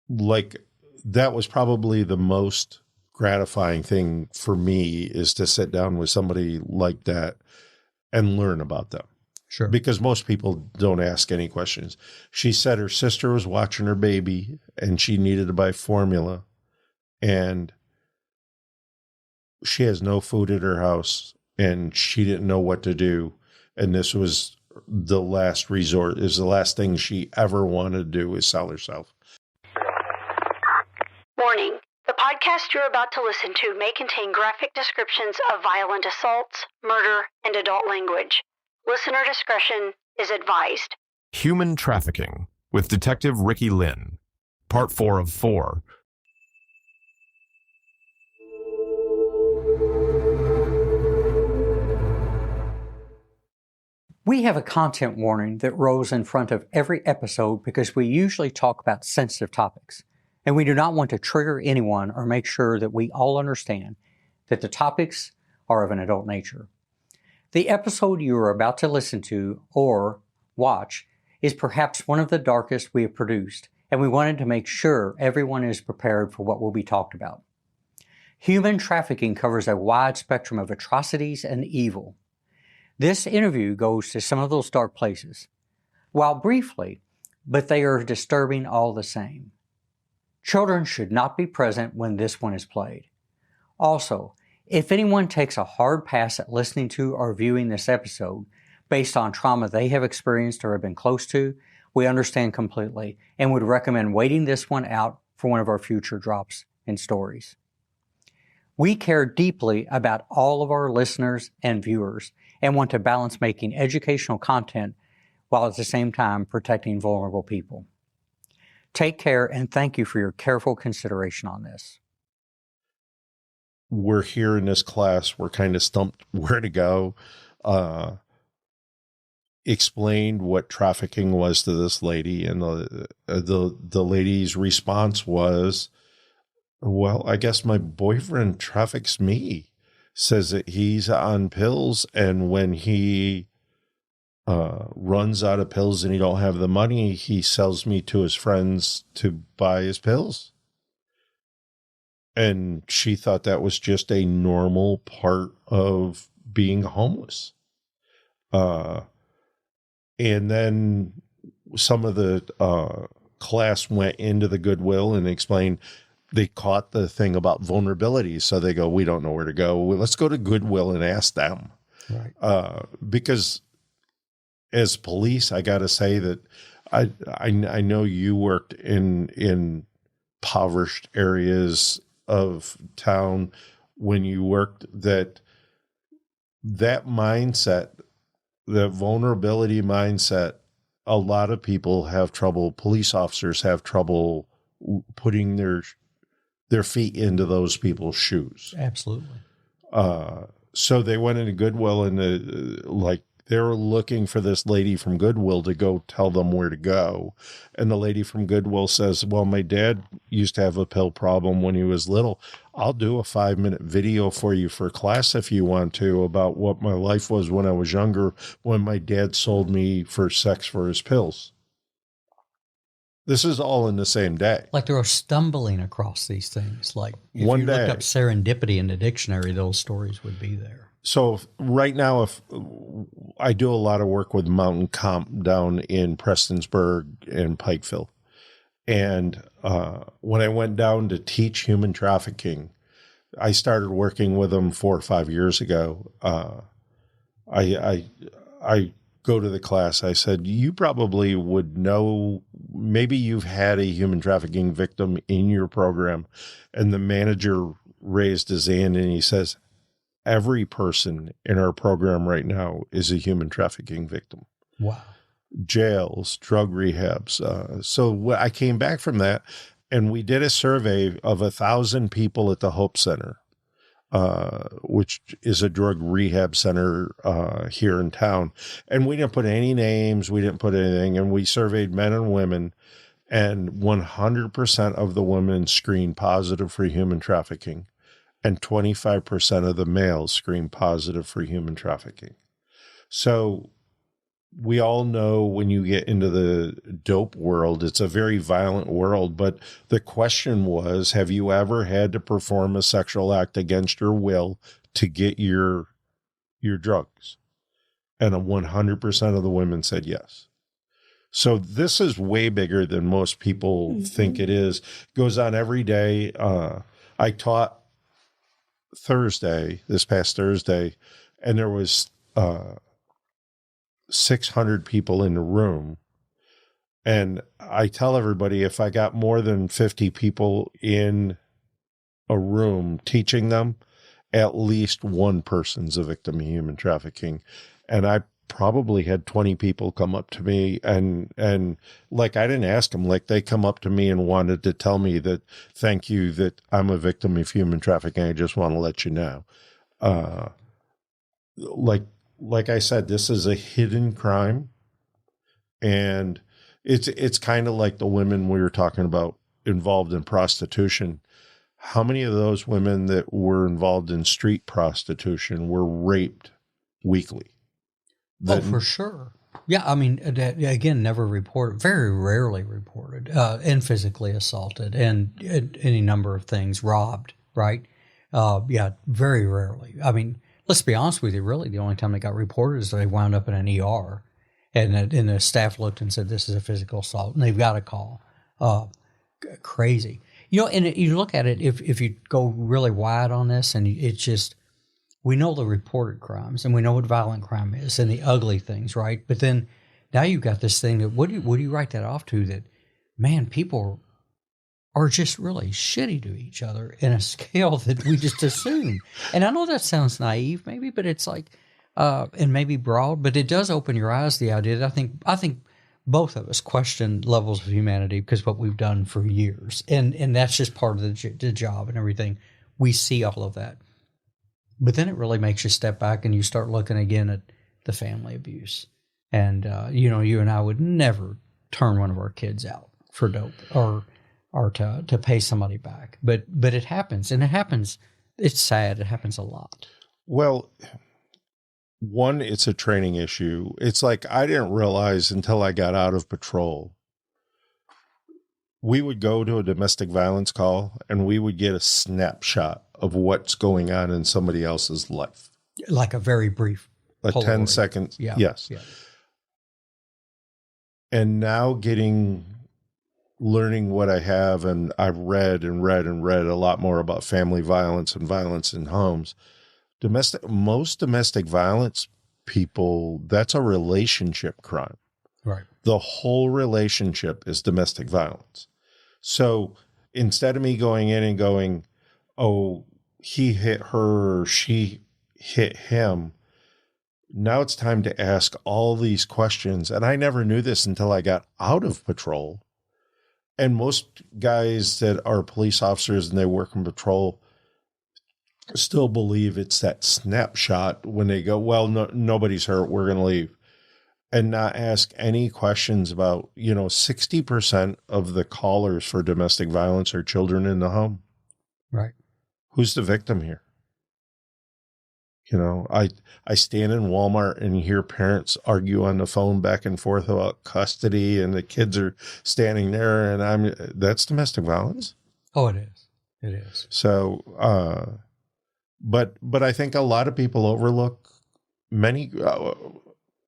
like, that was probably the most gratifying thing for me, is to sit down with somebody like that and learn about them. Sure. Because most people don't ask any questions. She said her sister was watching her baby and she needed to buy formula, and she has no food at her house and she didn't know what to do. And this was the last resort. It was the last thing she ever wanted to do, is sell herself. Warning. The podcast you're about to listen to may contain graphic descriptions of violent assaults, murder, and adult language. Listener discretion is advised. Human Trafficking with Detective Ricky Lynn, Part 4 of 4. We have a content warning that rolls in front of every episode because we usually talk about sensitive topics, and we do not want to trigger anyone or make sure that we all understand that the topics are of an adult nature. The episode you are about to listen to or watch is perhaps one of the darkest we have produced, and we wanted to make sure everyone is prepared for what will be talked about. Human trafficking covers a wide spectrum of atrocities and evil. This interview goes to some of those dark places, while briefly, but they are disturbing all the same. Children should not be present when this one is played. Also, if anyone takes a hard pass at listening to or viewing this episode based on trauma they have experienced or have been close to, we understand completely and would recommend waiting this one out for one of our future drops and stories. We care deeply about all of our listeners and viewers and want to balance making educational content while at the same time protecting vulnerable people. Take care, and thank you for your careful consideration on this. We're here in this class. We're kind of stumped where to go. Explained what trafficking was to this lady, and the lady's response was, well, I guess my boyfriend traffics me. Says that he's on pills, and when he runs out of pills and he don't have the money, he sells me to his friends to buy his pills. And she thought that was just a normal part of being homeless. And then some of the class went into the Goodwill and explained they caught the thing about vulnerability. So they go, we don't know where to go. Well, let's go to Goodwill and ask them. Right. Because as police, I got to say that I know you worked in impoverished areas of town when you worked, that mindset, the vulnerability mindset, a lot of people have trouble, police officers have trouble putting their feet into those people's shoes. Absolutely. So they went into Goodwill, and they were looking for this lady from Goodwill to go tell them where to go. And the lady from Goodwill says, well, my dad used to have a pill problem when he was little. I'll do a 5-minute video for you for class if you want to, about what my life was when I was younger, when my dad sold me for sex for his pills. This is all in the same day. Like they're stumbling across these things. Like if One you day. looked up serendipity in the dictionary, those stories would be there. So right now, if I do a lot of work with Mountain Comp down in Prestonsburg and Pikeville. And when I went down to teach human trafficking, I started working with them 4 or 5 years ago. I go to the class. I said, you probably would know, maybe you've had a human trafficking victim in your program. And the manager raised his hand and he says, every person in our program right now is a human trafficking victim. Wow. Jails, drug rehabs. So I came back from that, and we did a survey of 1,000 people at the Hope Center, which is a drug rehab center here in town. And we didn't put any names. We didn't put anything. And we surveyed men and women, and 100% of the women screened positive for human trafficking. And 25% of the males screen positive for human trafficking. So we all know when you get into the dope world, it's a very violent world. But the question was, have you ever had to perform a sexual act against your will to get your drugs? And 100% of the women said yes. So this is way bigger than most people think it is. Goes on every day. I taught this past Thursday, and there was 600 people in the room. And I tell everybody, if I got more than 50 people in a room teaching them, at least one person's a victim of human trafficking. And I probably had 20 people come up to me and like, I didn't ask them, like they come up to me and wanted to tell me that, thank you, that I'm a victim of human trafficking. I just want to let you know. Like I said, this is a hidden crime, and it's kind of like the women we were talking about involved in prostitution. How many of those women that were involved in street prostitution were raped weekly? For sure. Yeah, I mean, again, never reported, very rarely reported, and physically assaulted, and any number of things, robbed, right? Yeah, very rarely. I mean, let's be honest with you, really, the only time they got reported is they wound up in an ER, and the staff looked and said, this is a physical assault, and they've got a call. Crazy. You know, and you look at it, if you go really wide on this, and it's just, we know the reported crimes, and we know what violent crime is, and the ugly things, right? But then now you've got this thing that, what do you write that off to? That, man, people are just really shitty to each other in a scale that we just assume. And I know that sounds naive, maybe, but it's like, and maybe broad, but it does open your eyes to the idea that I think both of us question levels of humanity because what we've done for years. And that's just part of the job and everything. We see all of that. But then it really makes you step back and you start looking again at the family abuse. And, you and I would never turn one of our kids out for dope or to pay somebody back. But it happens, and it happens. It's sad. It happens a lot. Well, one, it's a training issue. It's like, I didn't realize until I got out of patrol. We would go to a domestic violence call and we would get a snapshot of what's going on in somebody else's life. Like a very brief. A 10 seconds. Yeah. Yes. Yeah. And now learning what I have, and I've read a lot more about family violence and violence in homes. Most domestic violence people, that's a relationship crime. Right. The whole relationship is domestic violence. So instead of me going in and going, oh, he hit her or she hit him, now it's time to ask all these questions. And I never knew this until I got out of patrol. And most guys that are police officers and they work in patrol still believe it's that snapshot when they go, well, nobody's hurt, we're going to leave. And not ask any questions about, 60% of the callers for domestic violence are children in the home. Right. Who's the victim here? I stand in Walmart and hear parents argue on the phone back and forth about custody, and the kids are standing there, and that's domestic violence. Oh, it is. It is. So, but I think a lot of people overlook many.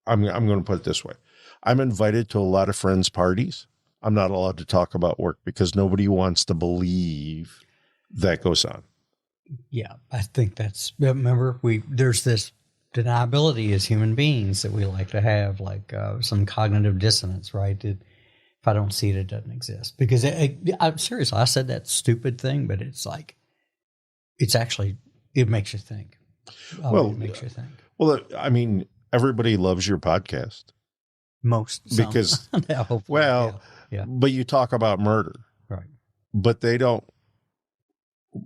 I'm going to put it this way. I'm invited to a lot of friends' parties. I'm not allowed to talk about work because nobody wants to believe that goes on. Yeah, I think remember, there's this deniability as human beings that we like to have, like some cognitive dissonance, right? If I don't see it, it doesn't exist. Because I'm serious, I said that stupid thing, but it's like, it's actually, it makes you think. It makes you think. Well, I mean, everybody loves your podcast. Because, yeah. But you talk about murder. Right. But they don't.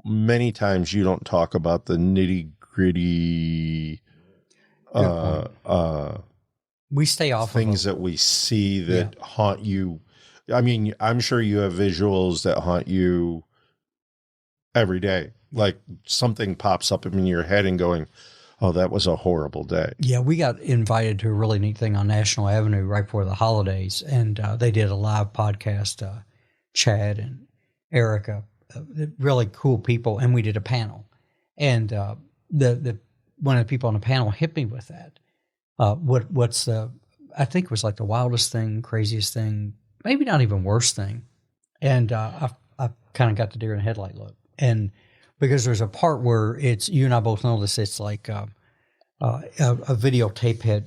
Many times you don't talk about the nitty gritty we stay off things that we see that haunt you. I mean, I'm sure you have visuals that haunt you every day. Like something pops up in your head and going, Oh, that was a horrible day. Yeah, we got invited to a really neat thing on National Avenue right before the holidays, and they did a live podcast. Chad and Erica, really cool people, and we did a panel. And the one of the people on the panel hit me with that. What's the? I think it was like the wildest thing, craziest thing, maybe not even worst thing. And I kind of got the deer in the headlight look, and because there's a part where it's, you and I both know this, it's like a videotape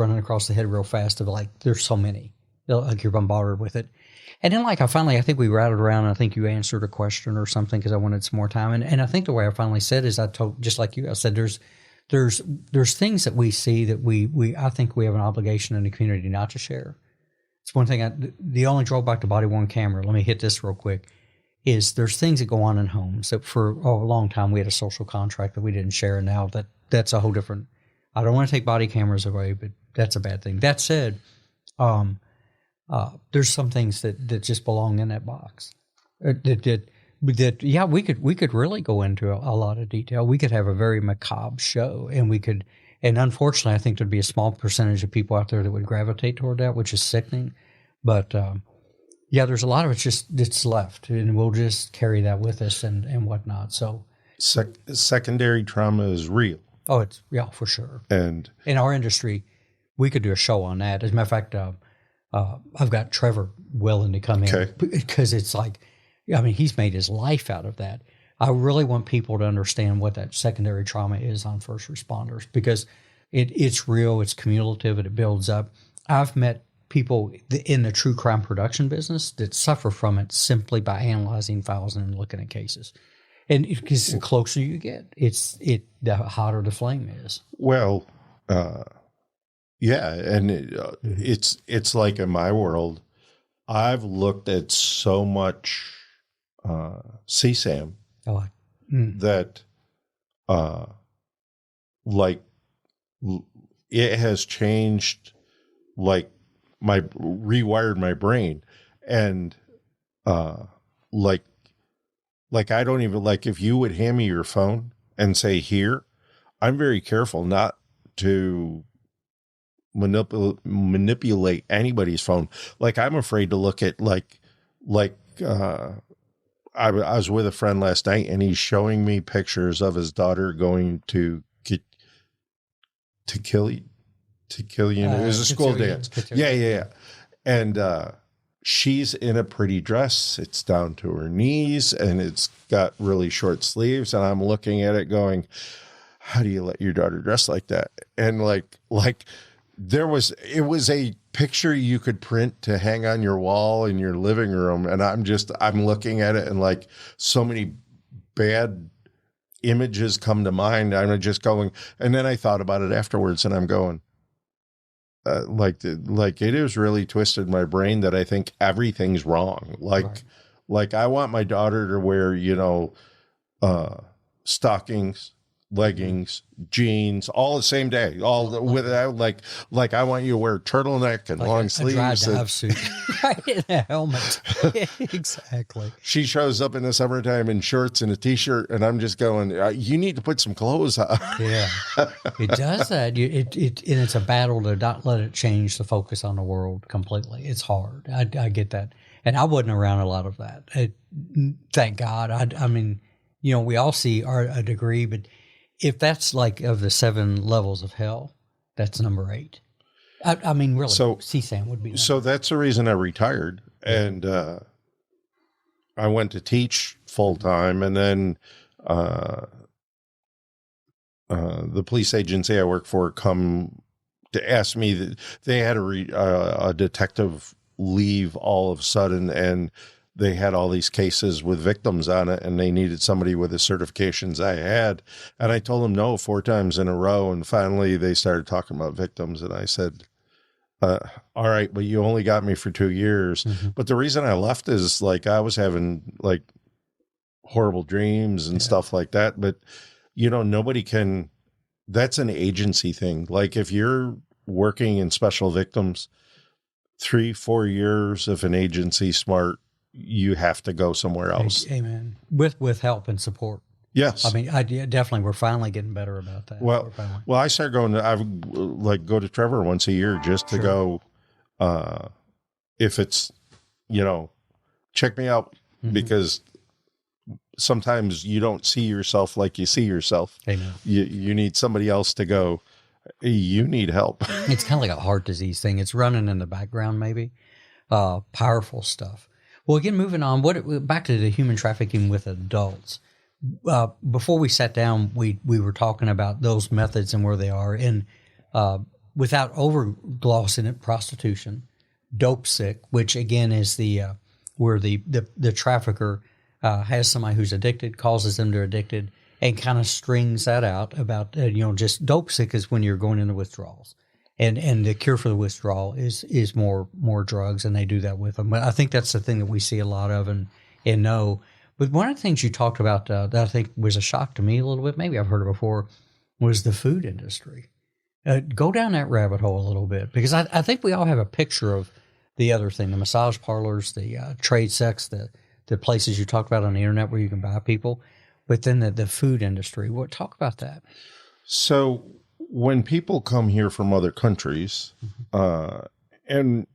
running across the head real fast of like, there's so many, like you're bombarded with it. And then like I think we routed around, and I think you answered a question or something because I wanted some more time. And I think the way I finally said is, I told, just like you, I said, there's things that we see that I think we have an obligation in the community not to share. It's one thing, the only drawback to body-worn camera, let me hit this real quick, is there's things that go on in homes that for a long time we had a social contract that we didn't share. And now that's a whole different, I don't want to take body cameras away, but that's a bad thing. That said, there's some things that just belong in that box. Yeah, we could really go into a lot of detail. We could have a very macabre show, and unfortunately, I think there'd be a small percentage of people out there that would gravitate toward that, which is sickening. But yeah, there's a lot of it that's left, and we'll just carry that with us and whatnot. So secondary trauma is real. Oh, it's, yeah, for sure. And in our industry, we could do a show on that. As a matter of fact, I've got Trevor willing to come in because it's like, I mean, he's made his life out of that. I really want people to understand what that secondary trauma is on first responders, because it's real, it's cumulative, and it builds up. I've met people in the true crime production business that suffer from it simply by analyzing files and looking at cases. And because the closer you get, the hotter the flame is. Well, yeah, and it's like in my world, I've looked at so much CSAM that like it has changed, like rewired my brain, and like I don't even, like, if you would hand me your phone and say, here, I'm very careful not to manipulate anybody's phone. Like, I'm afraid to look at I was with a friend last night, and he's showing me pictures of his daughter going to kill you. It was a school dance. Yeah. And she's in a pretty dress. It's down to her knees, and it's got really short sleeves. And I'm looking at it going, how do you let your daughter dress like that? And like it was a picture you could print to hang on your wall in your living room. And I'm looking at it, and like so many bad images come to mind. I'm just going, and then I thought about it afterwards, and I'm going, like it has really twisted my brain that I think everything's wrong. Like I want my daughter to wear, stockings, leggings, jeans, all the same day, all without like I want you to wear turtleneck and long sleeves, a dry dive suit, right, and a helmet. Exactly. She shows up in the summertime in shorts and a t-shirt, and I'm just going, you need to put some clothes on. Yeah, it does that. And it's a battle to not let it change the focus on the world completely. It's hard. I get that, and I wasn't around a lot of that. Thank God. I mean, we all see a degree, but if that's like of the 7 levels of hell, that's number 8. I mean, really, so CSAM would be. So that's the reason I retired, and I went to teach full time, and then the police agency I work for come to ask me that they had a detective leave all of a sudden, and they had all these cases with victims on it, and they needed somebody with the certifications I had. And I told them no 4 times in a row. And finally they started talking about victims. And I said, all right, but you only got me for 2 years. Mm-hmm. But the reason I left is like, I was having like horrible dreams and stuff like that. But nobody can, that's an agency thing. Like if you're working in special victims, 3-4 years of an agency smart, you have to go somewhere else. Amen. With help and support. Yes. I mean, definitely we're finally getting better about that. Well, We're finally. well, I started going to, I would like go to Trevor once a year just to Sure. go, if it's, check me out, because sometimes you don't see yourself like you see yourself. Amen. You need somebody else to go, you need help. It's kind of like a heart disease thing. It's running in the background, maybe. Powerful stuff. Well, again, moving on. Back to the human trafficking with adults. Before we sat down, we were talking about those methods and where they are, and without overglossing it, prostitution, dope sick, which again is where the trafficker has somebody who's addicted, causes them to addicted, and kind of strings that out about just dope sick is when you're going into withdrawals, and the cure for the withdrawal is more drugs, and they do that with them. But I think that's the thing that we see a lot of and know. But one of the things you talked about that I think was a shock to me a little bit, maybe I've heard it before, was the food industry. Go down that rabbit hole a little bit, because I think we all have a picture of the other thing, the massage parlors, the trade sex, the places you talked about on the internet where you can buy people, but then the food industry. Talk about that. So when people come here from other countries, and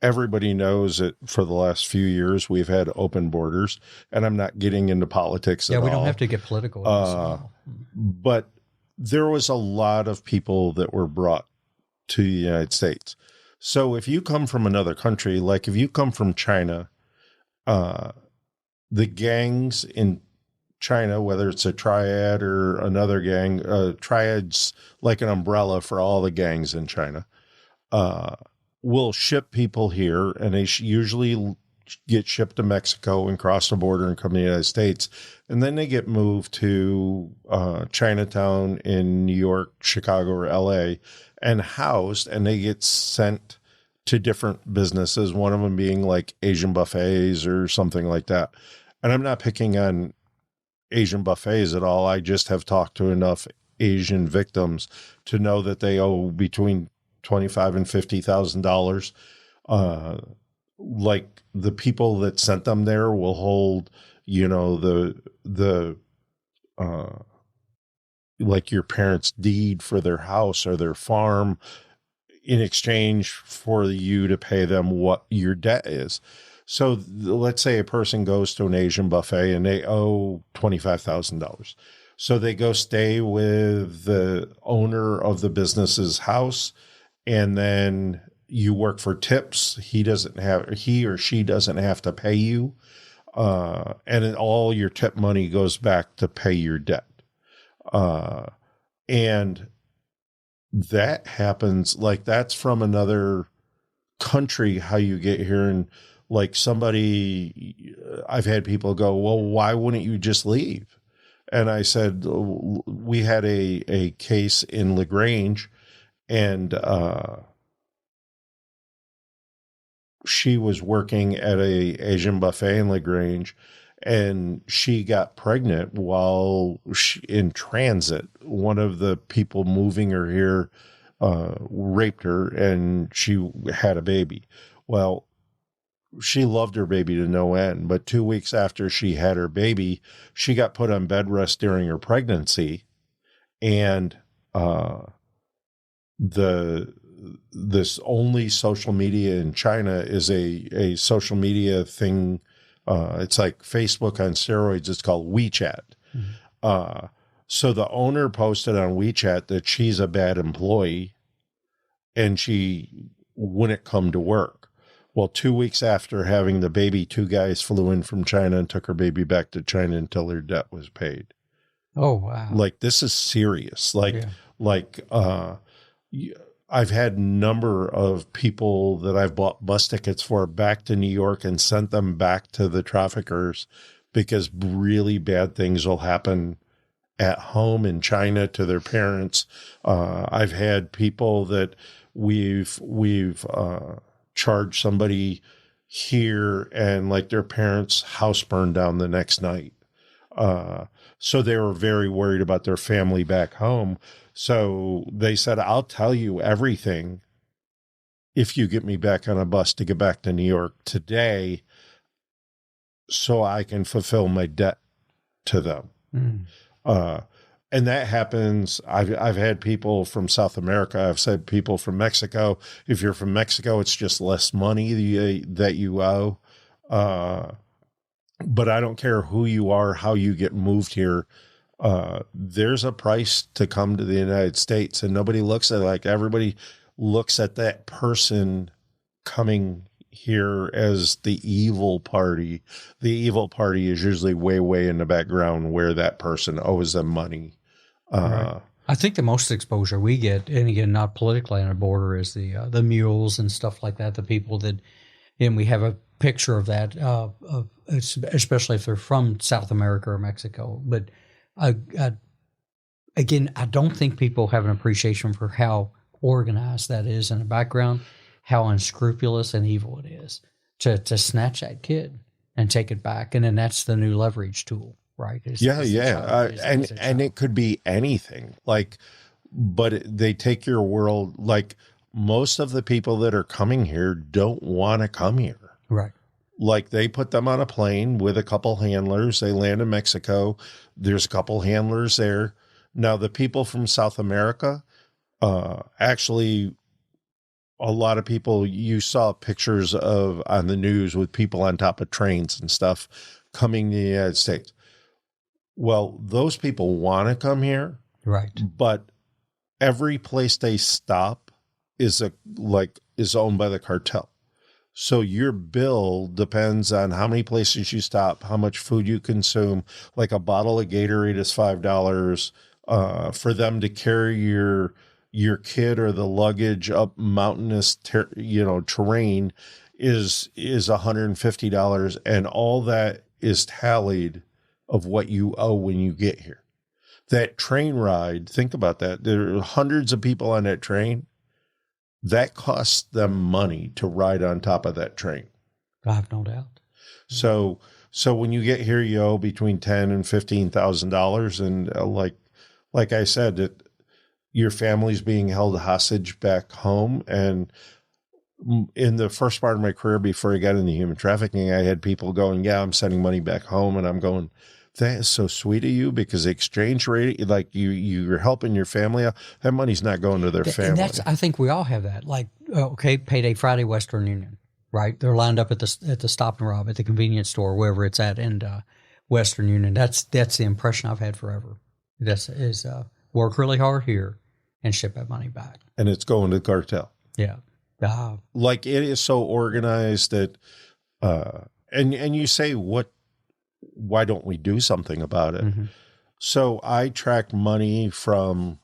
everybody knows that for the last few years we've had open borders, and I'm not getting into politics at all. Yeah, we don't have to get political. But there was a lot of people that were brought to the United States. So if you come from another country, like if you come from China, the gangs in China, whether it's a triad or another gang, triad's like an umbrella for all the gangs in China, will ship people here, and they usually get shipped to Mexico and cross the border and come to the United States. And then they get moved to Chinatown in New York, Chicago, or LA and housed, and they get sent to different businesses, one of them being like Asian buffets or something like that. And I'm not picking on Asian buffets at all. I just have talked to enough Asian victims to know that they owe between $25,000 and $50,000. Like the people that sent them there will hold, like your parents' deed for their house or their farm in exchange for you to pay them what your debt is. So let's say a person goes to an Asian buffet and they owe $25,000. So they go stay with the owner of the business's house, and then you work for tips. He or she doesn't have to pay you. And then all your tip money goes back to pay your debt. And that happens, like that's from another country, how you get here. And like I've had people go, well, why wouldn't you just leave? And I said, we had a case in LaGrange, and she was working at a Asian buffet in LaGrange, and she got pregnant while in transit. One of the people moving her here raped her, and she had a baby. Well, she loved her baby to no end, but 2 weeks after she had her baby, she got put on bed rest during her pregnancy, and this only social media in China is a social media thing. It's like Facebook on steroids. It's called WeChat. Mm-hmm. So the owner posted on WeChat that she's a bad employee and she wouldn't come to work. Well, 2 weeks after having the baby, 2 guys flew in from China and took her baby back to China until her debt was paid. Oh, wow. Like, this is serious. I've had a number of people that I've bought bus tickets for back to New York and sent them back to the traffickers because really bad things will happen at home in China to their parents. I've had people that we've charged somebody here and like their parents' house burned down the next night. So they were very worried about their family back home. So they said, I'll tell you everything if you get me back on a bus to get back to New York today so I can fulfill my debt to them. And that happens. I've had people from South America. I've said people from Mexico. If you're from Mexico, it's just less money that you owe. But I don't care who you are, how you get moved here. There's a price to come to the United States, and nobody looks at it like everybody looks at that person coming here as the evil party. The evil party is usually way, way in the background where that person owes them money. Right. I think the most exposure we get, and again, not politically on the border, is the mules and stuff like that. The people that, and we have a picture of that, especially if they're from South America or Mexico. But again, I don't think people have an appreciation for how organized that is in the background, how unscrupulous and evil it is to snatch that kid and take it back. And then that's the new leverage tool, right? And it could be anything, like, but they take your world. Like, most of the people that are coming here don't want to come here. Right. Like, they put them on a plane with a couple handlers. They land in Mexico. There's a couple handlers there. Now, the people from South America, actually, a lot of people, you saw pictures of on the news with people on top of trains and stuff coming to the United States. Well, those people want to come here. Right. But every place they stop is owned by the cartel. So your bill depends on how many places you stop, how much food you consume. Like, a bottle of Gatorade is $5. For them to carry your kid or the luggage up mountainous terrain is $150, and all that is tallied of what you owe when you get here. That train ride, think about that. There are hundreds of people on that train. That costs them money to ride on top of that train. I have no doubt. So when you get here, you owe between $10,000 and $15,000, and like I said, that your family's being held hostage back home. And in the first part of my career, before I got into human trafficking, I had people going, "Yeah, I'm sending money back home," and I'm going, "That is so sweet of you, because the exchange rate, like, you're helping your family out. That money's not going to their family." And I think we all have that. Like, okay, payday Friday, Western Union, right? They're lined up at the stop and rob at the convenience store, wherever it's at, and Western Union. That's the impression I've had forever. Is work really hard here and ship that money back, and it's going to the cartel. Yeah, like, it is so organized that, and you say, why don't we do something about it? Mm-hmm. So I track money from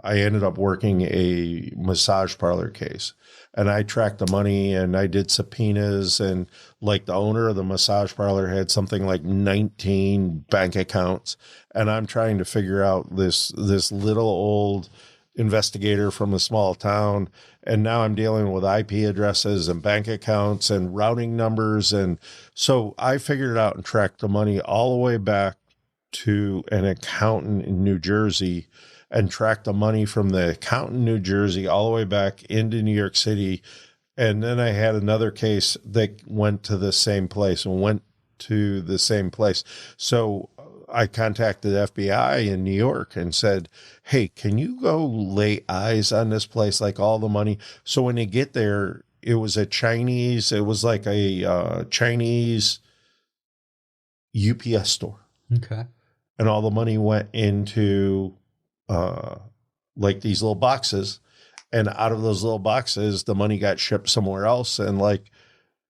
I ended up working a massage parlor case, and I tracked the money, and I did subpoenas, and like, the owner of the massage parlor had something like 19 bank accounts, and I'm trying to figure out this little old investigator from a small town. And now I'm dealing with IP addresses and bank accounts and routing numbers. And so I figured it out and tracked the money all the way back to an accountant in New Jersey, and tracked the money from the accountant in New Jersey all the way back into New York City. And then I had another case that went to the same place. So I contacted the FBI in New York and said, "Hey, can you go lay eyes on this place, like, all the money?" So when they get there, it was like a Chinese UPS store. Okay. And all the money went into like these little boxes, and out of those little boxes, the money got shipped somewhere else. And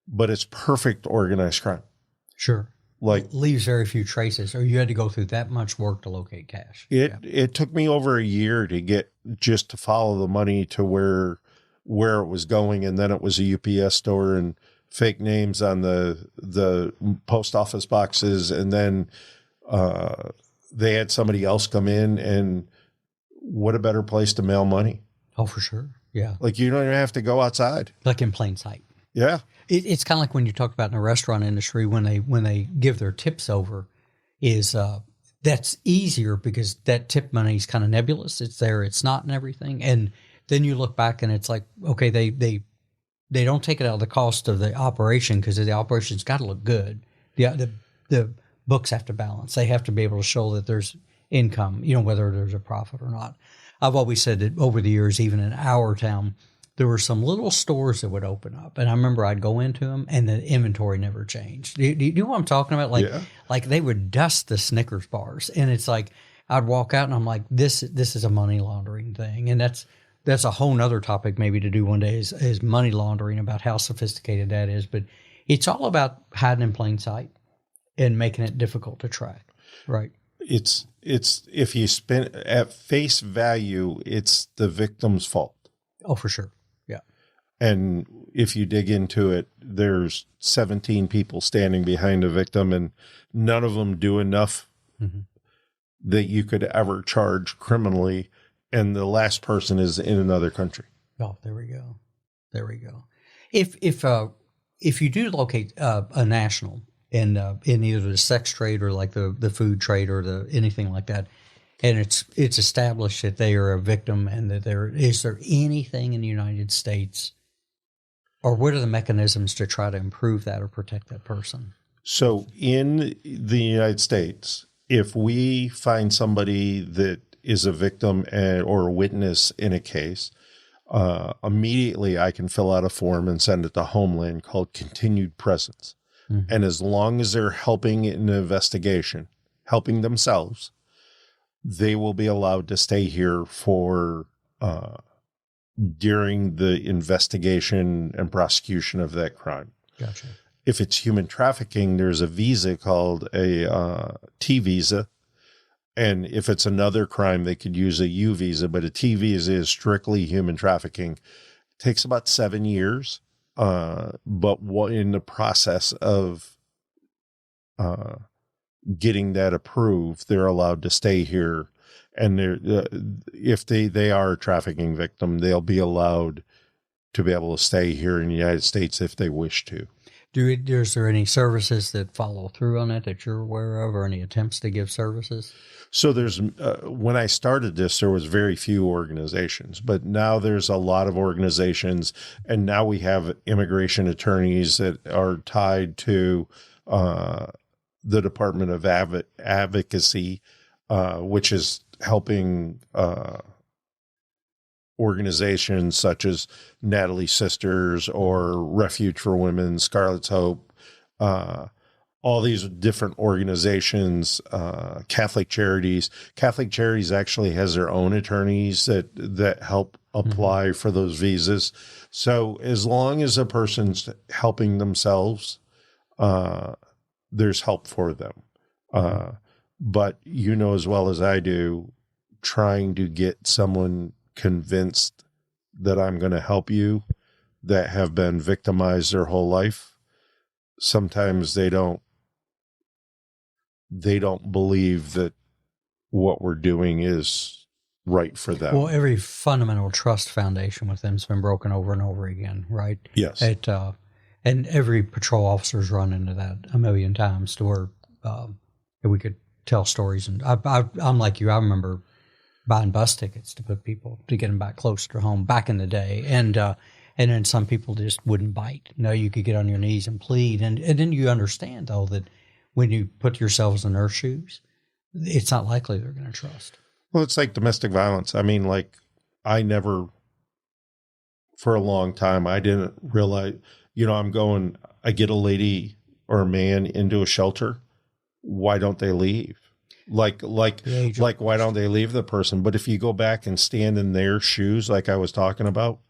but it's perfect organized crime. Sure. Like, leaves very few traces, or you had to go through that much work to locate cash. It took me over a year to follow the money to where it was going. And then it was a UPS store and fake names on the post office boxes. And then they had somebody else come in, and what a better place to mail money. Oh, for sure. Yeah. Like, you don't even have to go outside. Like, in plain sight. Yeah. It's kind of like when you talk about in the restaurant industry, when they give their tips over, is that's easier because that tip money is kind of nebulous. It's there, it's not, and everything. And then you look back and it's like, okay, they they don't take it out of the cost of the operation because the operation's got to look good. The books have to balance. They have to be able to show that there's income, whether there's a profit or not. I've always said that over the years, even in our town, there were some little stores that would open up. And I remember I'd go into them and the inventory never changed. Do you know what I'm talking about? Like they would dust the Snickers bars. And it's like, I'd walk out and I'm like, this is a money laundering thing. And that's a whole nother topic maybe to do one day is money laundering, about how sophisticated that is. But it's all about hiding in plain sight and making it difficult to track. Right. It's if you spend at face value, it's the victim's fault. Oh, for sure. Yeah. And if you dig into it, there's 17 people standing behind a victim and none of them do enough that you could ever charge criminally. And the last person is in another country. Oh, there we go. There we go. If you do locate a national in either the sex trade or like the food trade or anything like that, and it's established that they are a victim and that is there anything in the United States, or what are the mechanisms to try to improve that or protect that person? So in the United States, if we find somebody that is a victim or a witness in a case, immediately I can fill out a form and send it to Homeland called continued presence. And as long as they're helping in an investigation, helping themselves, they will be allowed to stay here for during the investigation and prosecution of that crime. Gotcha. If it's human trafficking, there's a visa called a T visa. And if it's another crime, they could use a U visa, but a T visa is strictly human trafficking. It takes about 7 years. But in the process of getting that approved, they're allowed to stay here. And if they are a trafficking victim, they'll be allowed to be able to stay here in the United States if they wish to. Is there any services that follow through on that you're aware of, or any attempts to give services? So there's when I started this, there was very few organizations, but now there's a lot of organizations, and now we have immigration attorneys that are tied to the Department of Advocacy, which is helping organizations such as Natalie Sisters or Refuge for Women, Scarlet's Hope, all these different organizations, Catholic Charities. Catholic Charities actually has their own attorneys that help apply for those visas. So as long as a person's helping themselves, there's help for them. But as well as I do, trying to get someone convinced that I'm going to help you that have been victimized their whole life, sometimes they don't believe that what we're doing is right for them. Well, every fundamental trust foundation with them has been broken over and over again, right? Yes. And every patrol officer's run into that a million times to where we could tell stories. And I'm like you, I remember buying bus tickets to put people to get them back closer to home back in the day. And then some people just wouldn't bite. No, you could get on your knees and plead. And then you understand, though, that when you put yourselves in their shoes, it's not likely they're going to trust. Well, it's like domestic violence. I mean, I never, for a long time, I didn't realize, I get a lady or a man into a shelter. Why don't they leave? Why don't they leave the person? But if you go back and stand in their shoes, like I was talking about,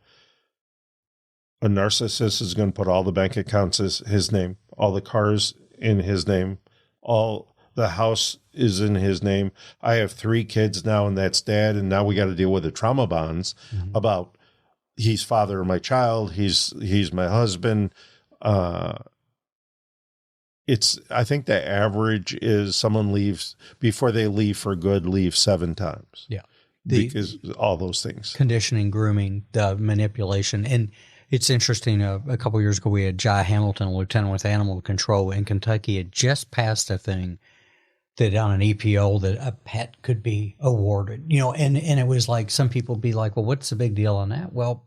a narcissist is going to put all the bank accounts as his name, all the cars in his name, all the house is in his name. I have 3 kids now, and that's dad. And now we got to deal with the trauma bonds about he's father of my child. He's my husband. I think the average is someone leaves before they leave for good, leave 7 times. Yeah. Because all those things. Conditioning, grooming, the manipulation. And it's interesting, a couple of years ago, we had Jai Hamilton, a lieutenant with animal control in Kentucky, had just passed a thing that on an EPO that a pet could be awarded, and it was like, some people be like, well, what's the big deal on that? Well,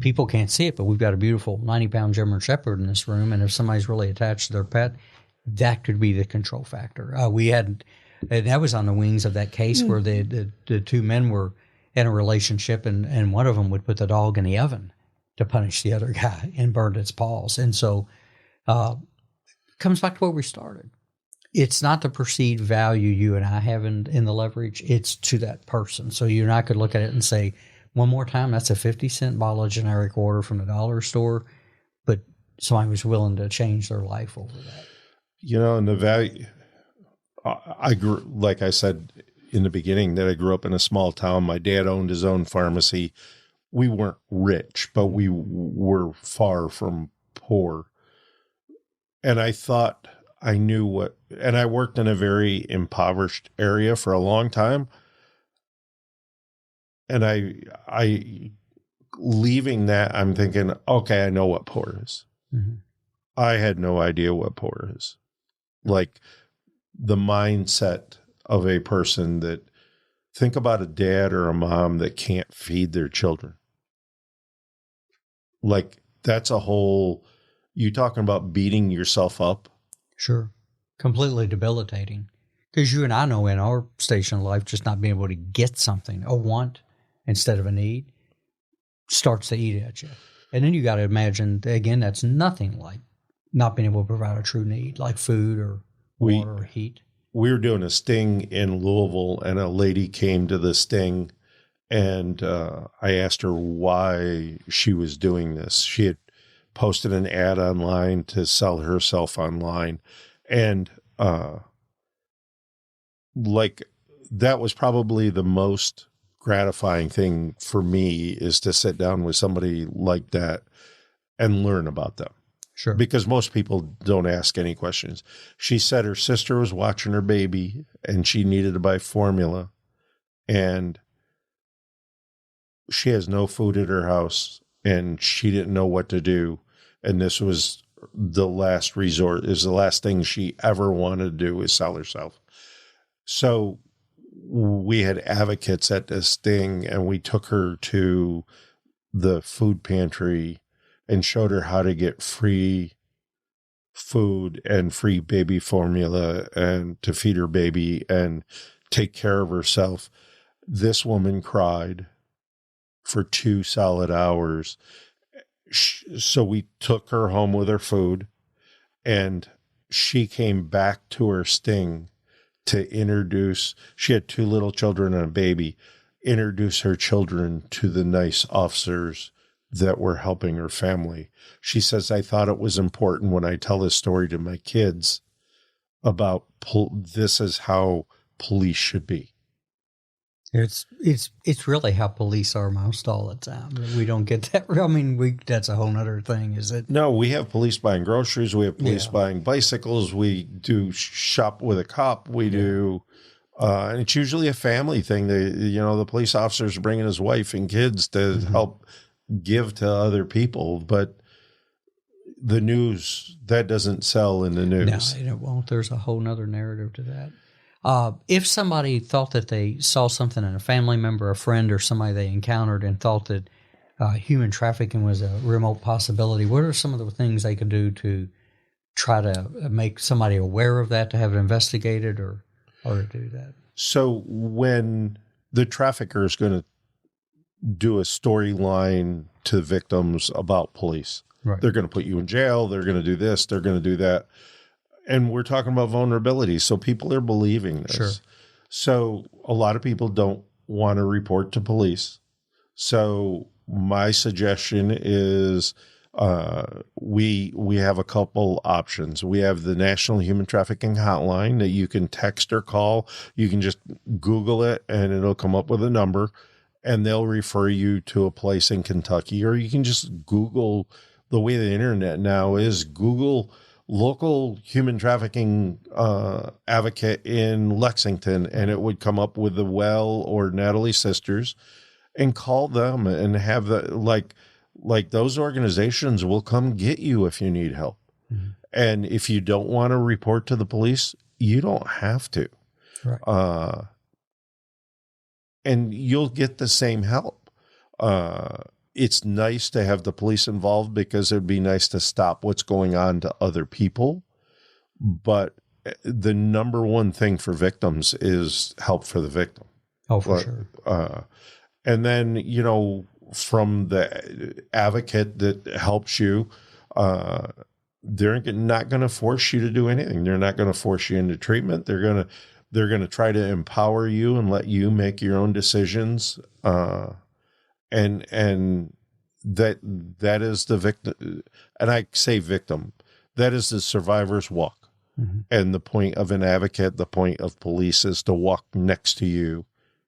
people can't see it, but we've got a beautiful 90-pound German Shepherd in this room, and if somebody's really attached to their pet, that could be the control factor. And that was on the wings of that case where the two men were in a relationship, and one of them would put the dog in the oven to punish the other guy and burned its paws. And so it comes back to where we started. It's not the perceived value you and I have in the leverage. It's to that person. So you and I could look at it and say, one more time, that's a 50-cent bottle of generic water from the dollar store, but somebody was willing to change their life over that. You know, and the value, I grew, like I said in the beginning, that I grew up in a small town. My dad owned his own pharmacy. We weren't rich, but we were far from poor. And I thought I knew and I worked in a very impoverished area for a long time. And I leaving that, I'm thinking, okay, I know what poor is. Mm-hmm. I had no idea what poor is. Like the mindset of a person that, think about a dad or a mom that can't feed their children. Like that's a whole, you talking about beating yourself up? Sure. Completely debilitating. Because you and I know in our station of life, just not being able to get something, a want instead of a need, starts to eat at you. And then you got to imagine, again, that's nothing like not being able to provide a true need, like food or water or heat. We were doing a sting in Louisville, and a lady came to the sting, and I asked her why she was doing this. She had posted an ad online to sell herself online. And like that was probably the most gratifying thing for me, is to sit down with somebody like that and learn about them. Sure. Because most people don't ask any questions. She said her sister was watching her baby and she needed to buy formula, and she has no food at her house and she didn't know what to do. And this was the last resort, is the last thing she ever wanted to do, is sell herself. So we had advocates at this thing, and we took her to the food pantry and showed her how to get free food and free baby formula and to feed her baby and take care of herself. This woman cried for 2 solid hours. So we took her home with her food, and she came back to her sting to introduce, she had 2 little children and a baby, introduce her children to the nice officers that were helping her family. She says, I thought it was important when I tell this story to my kids about this is how police should be. It's really how police are most all the time. We don't get that. I mean, that's a whole nother thing, is it? No, we have police buying groceries. We have police buying bicycles. We do shop with a cop. We do, and it's usually a family thing. The police officer's bringing his wife and kids to help give to other people. But the news, that doesn't sell in the news. No, it won't. There's a whole nother narrative to that. If somebody thought that they saw something in a family member, a friend, or somebody they encountered and thought that human trafficking was a remote possibility, what are some of the things they could do to try to make somebody aware of that, to have it investigated or to do that? So when the trafficker is going to do a storyline to victims about police, right, they're going to put you in jail, they're going to do this, they're going to do that. And we're talking about vulnerability. So people are believing this. Sure. So a lot of people don't want to report to police. So my suggestion is we have a couple options. We have the National Human Trafficking Hotline that you can text or call. You can just Google it and it'll come up with a number, and they'll refer you to a place in Kentucky. Or you can just Google, the way the internet now is, Google local human trafficking advocate in Lexington, and it would come up with the Well or Natalie Sisters, and call them and have like those organizations will come get you if you need help. Mm-hmm. And if you don't want to report to the police, you don't have to. Right. And you'll get the same help. it's nice to have the police involved because it'd be nice to stop what's going on to other people. But the number one thing for victims is help for the victim. Oh, for sure. And then, from the advocate that helps you, they're not going to force you to do anything. They're not going to force you into treatment. They're going to try to empower you and let you make your own decisions. And that is the victim. And I say victim, that is the survivor's walk. Mm-hmm. And the point of an advocate, the point of police is to walk next to you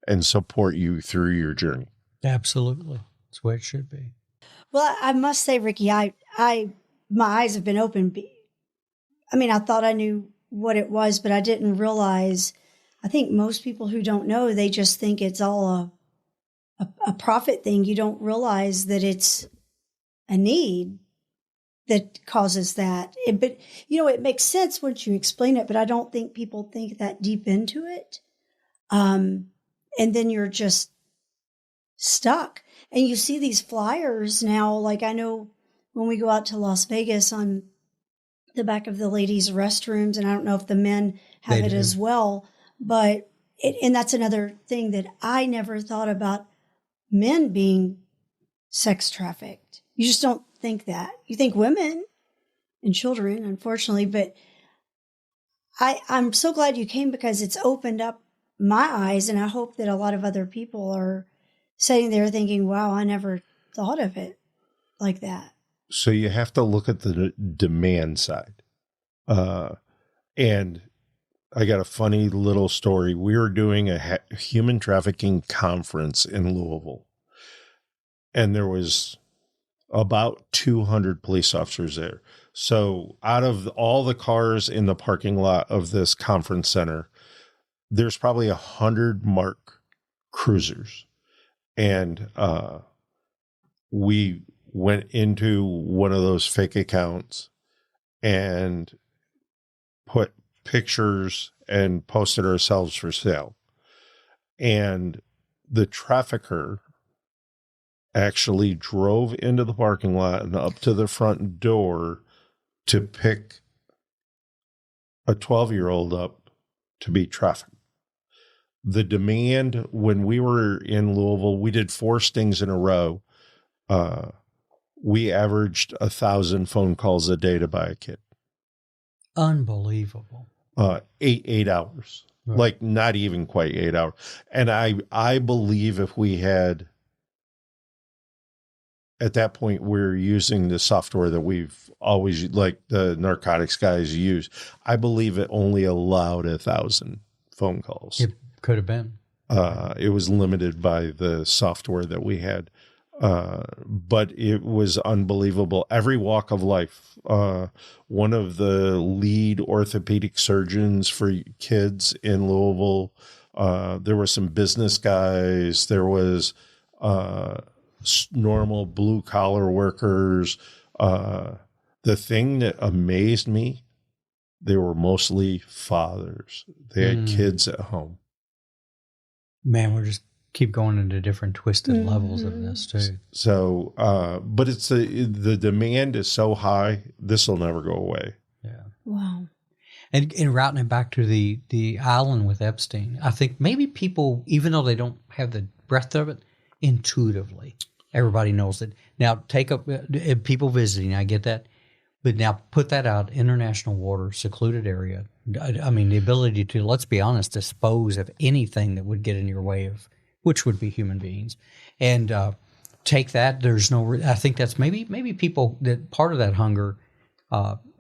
and support you through your journey. Absolutely. That's the way it should be. Well, I must say, Ricky, my eyes have been open. I mean, I thought I knew what it was, but I didn't realize. I think most people who don't know, they just think it's all a profit thing. You don't realize that it's a need that causes that. But, it makes sense once you explain it, but I don't think people think that deep into it. And then you're just stuck. And you see these flyers now, like I know when we go out to Las Vegas on the back of the ladies' restrooms, and I don't know if the men have it as well, but and that's another thing that I never thought about, men being sex trafficked. You just don't think that. You think women and children, unfortunately, but I'm so glad you came because it's opened up my eyes, and I hope that a lot of other people are sitting there thinking, wow, I never thought of it like that. So you have to look at the demand side. And I got a funny little story. We were doing a human trafficking conference in Louisville, and there was about 200 police officers there. So out of all the cars in the parking lot of this conference center, there's probably 100 marked cruisers. And we went into one of those fake accounts and put pictures and posted ourselves for sale. And the trafficker actually drove into the parking lot and up to the front door to pick a 12-year-old up to be trafficked. The demand when we were in Louisville, we did 4 stings in a row. We averaged 1,000 phone calls a day to buy a kid. Unbelievable. 8 hours, right. Like not even quite 8 hours. And I believe if we had, at that point, we're using the software that we've always, like the narcotics guys use. I believe it only allowed 1,000 phone calls. It could have been. It was limited by the software that we had. But it was unbelievable. Every walk of life. One of the lead orthopedic surgeons for kids in Louisville. There were some business guys. There was normal blue collar workers. The thing that amazed me, they were mostly fathers. They had kids at home. Man, we're just keep going into different twisted levels of this too. So, but it's the demand is so high, this will never go away. Yeah. Wow. And routing it back to the island with Epstein, I think maybe people, even though they don't have the breadth of it, intuitively, everybody knows it. Now, take up people visiting, I get that. But now put that out, international water, secluded area. I mean, the ability to, let's be honest, dispose of anything that would get in your way of, which would be human beings, and take that. There's no. I think that's maybe people that part of that hunger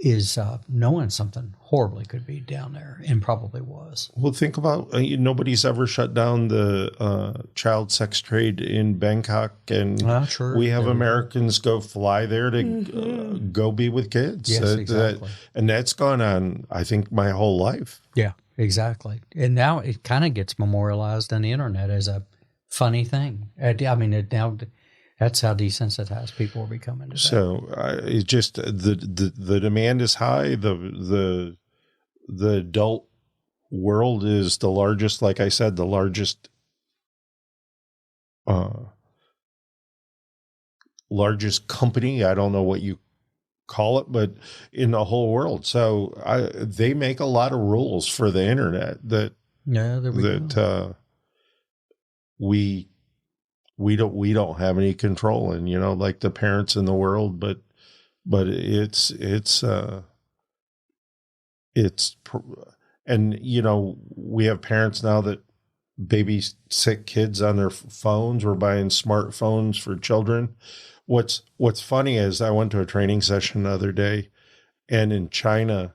is knowing something horribly could be down there, and probably was. Well, think about nobody's ever shut down the child sex trade in Bangkok, and we have Americans go fly there to go be with kids. Yes, exactly. And that's gone on, I think, my whole life. Yeah, exactly. And now it kind of gets memorialized on the internet as a funny thing. I mean, that's how desensitized people are becoming. So it's just the demand is high. The adult world is the largest. Like I said, the largest largest company. I don't know what you call it, but in the whole world. So they make a lot of rules for the internet that we don't have any control in, like the parents in the world, but it's and we have parents now that babysit kids on their phones. We're buying smartphones for children. What's funny is I went to a training session the other day, and in China,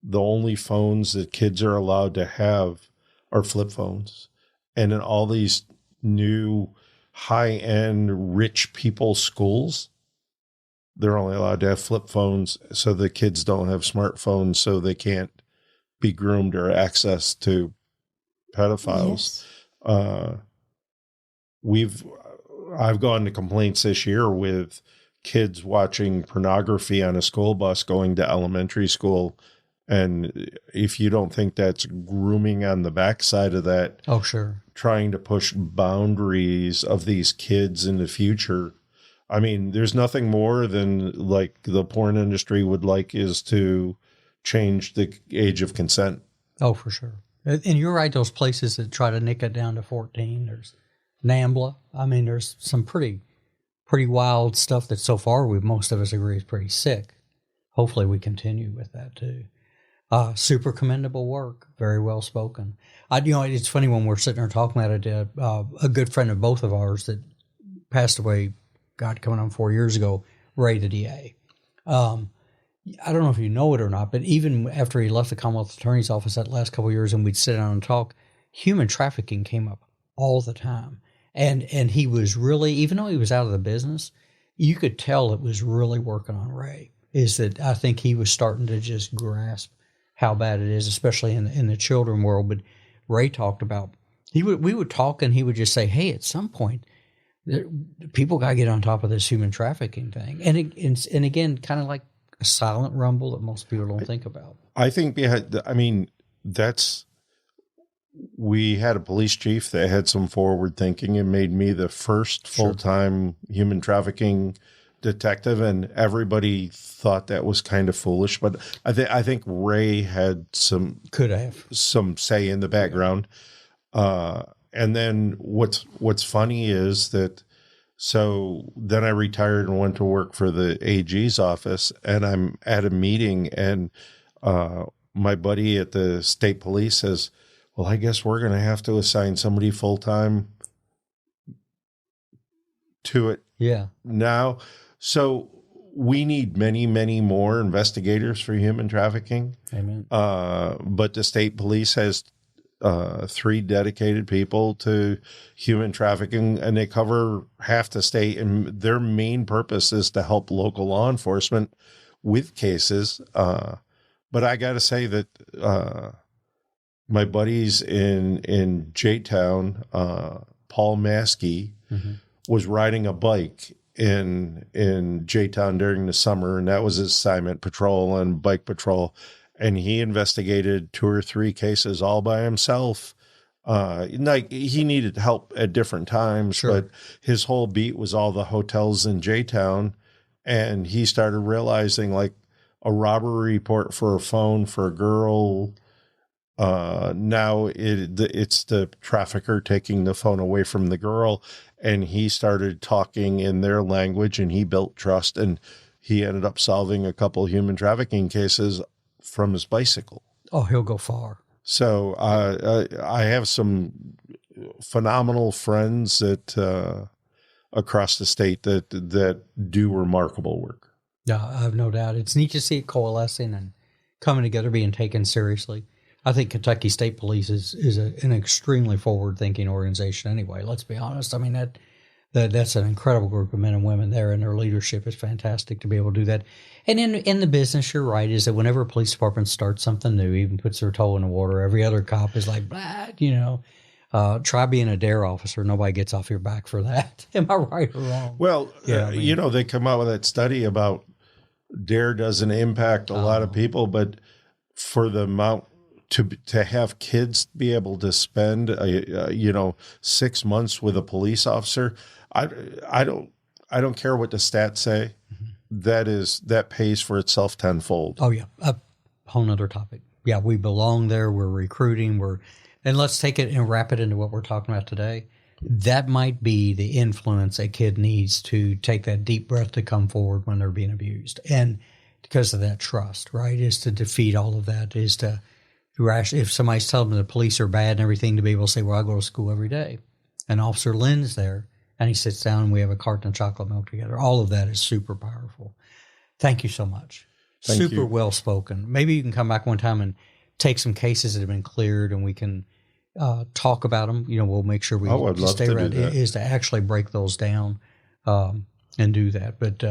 the only phones that kids are allowed to have are flip phones. And in all these new high-end rich people schools, they're only allowed to have flip phones, so the kids don't have smartphones, so they can't be groomed or access to pedophiles. Yes. I've gone to complaints this year with kids watching pornography on a school bus going to elementary school. And if you don't think that's grooming on the backside of that, oh, sure, trying to push boundaries of these kids in the future. I mean, there's nothing more than like the porn industry would like is to change the age of consent. Oh, for sure. And you're right, those places that try to nick it down to 14, there's NAMBLA. I mean, there's some pretty wild stuff that so far most of us agree is pretty sick. Hopefully we continue with that too. Super commendable work. Very well spoken. It's funny when we're sitting there talking about it, a good friend of both of ours that passed away, God, coming on 4 years ago, Ray the DA. I don't know if you know it or not, but even after he left the Commonwealth Attorney's Office that last couple of years and we'd sit down and talk, human trafficking came up all the time. And he was really, even though he was out of the business, you could tell it was really working on Ray. Is that I think he was starting to just grasp how bad it is, especially in the children world. But Ray talked about, we would talk and he would just say, hey, at some point, people got to get on top of this human trafficking thing. And again, kind of like a silent rumble that most people don't think about. I think we had a police chief that had some forward thinking and made me the first full-time human trafficking detective, and everybody thought that was kind of foolish. But I think Ray had some say in the background. And then what's funny is that. So then I retired and went to work for the AG's office, and I'm at a meeting, and my buddy at the state police says, well, I guess we're going to have to assign somebody full-time to it now. So we need many, many more investigators for human trafficking. Amen. But the state police has 3 dedicated people to human trafficking, and they cover half the state, and their main purpose is to help local law enforcement with cases. But I got to say that my buddies in J-Town, Paul Maskey, was riding a bike in J-Town during the summer, and that was his assignment, patrol and bike patrol. And he investigated 2 or 3 cases all by himself. Like he needed help at different times, but his whole beat was all the hotels in J-Town. And he started realizing like a robbery report for a phone for a girl. Now it's the trafficker taking the phone away from the girl. And he started talking in their language, and he built trust, and he ended up solving a couple human trafficking cases from his bicycle. Oh, he'll go far. So I have some phenomenal friends that across the state that do remarkable work. Yeah, I have no doubt. It's neat to see it coalescing and coming together, being taken seriously. I think Kentucky State Police is an extremely forward-thinking organization anyway, let's be honest. I mean, that's an incredible group of men and women there, and their leadership is fantastic to be able to do that. And in the business, you're right, is that whenever a police department starts something new, even puts their toe in the water, every other cop is like, blah, try being a DARE officer. Nobody gets off your back for that. Am I right or wrong? Well, they come out with that study about DARE doesn't impact a lot of people, but for the amount to have kids be able to spend 6 months with a police officer, I I don't care what the stats say. That pays for itself tenfold. Oh, yeah. A whole nother topic. Yeah, we belong there. We're recruiting. And let's take it and wrap it into what we're talking about today. That might be the influence a kid needs to take that deep breath to come forward when they're being abused. And because of that trust, right, is to defeat all of that, is to, if somebody's telling them the police are bad and everything, to be able to say, well, I go to school every day. And Officer Lynn's there, and he sits down and we have a carton of chocolate milk together. All of that is super powerful. Thank you so much. Thank Super you. well spoken. Maybe you can come back one time and take some cases that have been cleared and we can talk about them. We'll make sure we I'd love stay to around. do that. Is to actually break those down and do that. But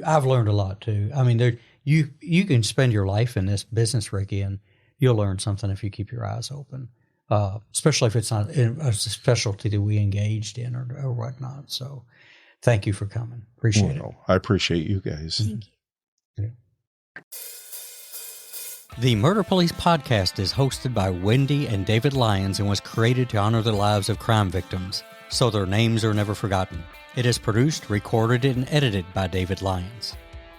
I've learned a lot too. I mean, you can spend your life in this business, Ricky, and you'll learn something if you keep your eyes open, especially if it's not a specialty that we engaged in or whatnot. So thank you for coming. Appreciate it. I appreciate you guys. Thank you. The Murder Police podcast is hosted by Wendy and David Lyons and was created to honor the lives of crime victims, so their names are never forgotten. It is produced, recorded, and edited by David Lyons.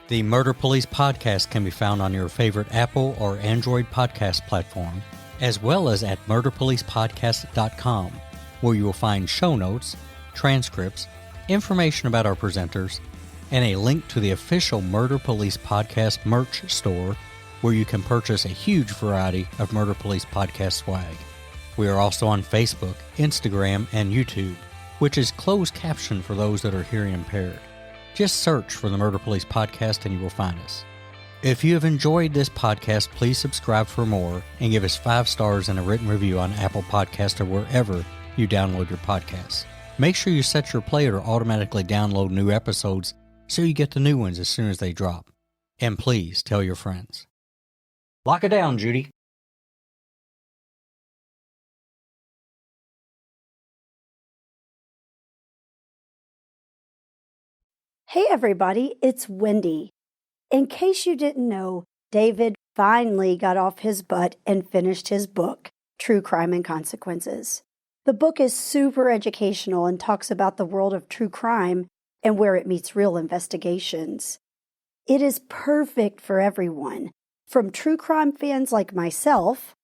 The Murder Police podcast can be found on your favorite Apple or Android podcast platform, as well as at murderpolicepodcast.com, where you will find show notes, transcripts, information about our presenters, and a link to the official Murder Police Podcast merch store, where you can purchase a huge variety of Murder Police Podcast swag. We are also on Facebook, Instagram, and YouTube, which is closed caption for those that are hearing impaired. Just search for the Murder Police Podcast and you will find us. If you have enjoyed this podcast, please subscribe for more and give us 5 stars and a written review on Apple Podcasts or wherever you download your podcasts. Make sure you set your player to automatically download new episodes so you get the new ones as soon as they drop. And please tell your friends. Lock it down, Judy. Hey everybody, it's Wendy. In case you didn't know, David finally got off his butt and finished his book, True Crime and Consequences. The book is super educational and talks about the world of true crime and where it meets real investigations. It is perfect for everyone, from true crime fans like myself,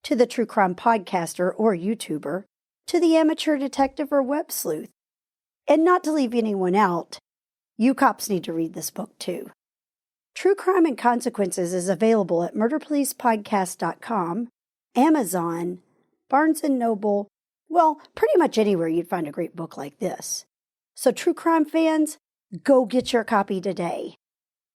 to the true crime podcaster or YouTuber, to the amateur detective or web sleuth. And not to leave anyone out, you cops need to read this book too. True Crime and Consequences is available at murderpolicepodcast.com, Amazon, Barnes & Noble, well, pretty much anywhere you'd find a great book like this. So true crime fans, go get your copy today.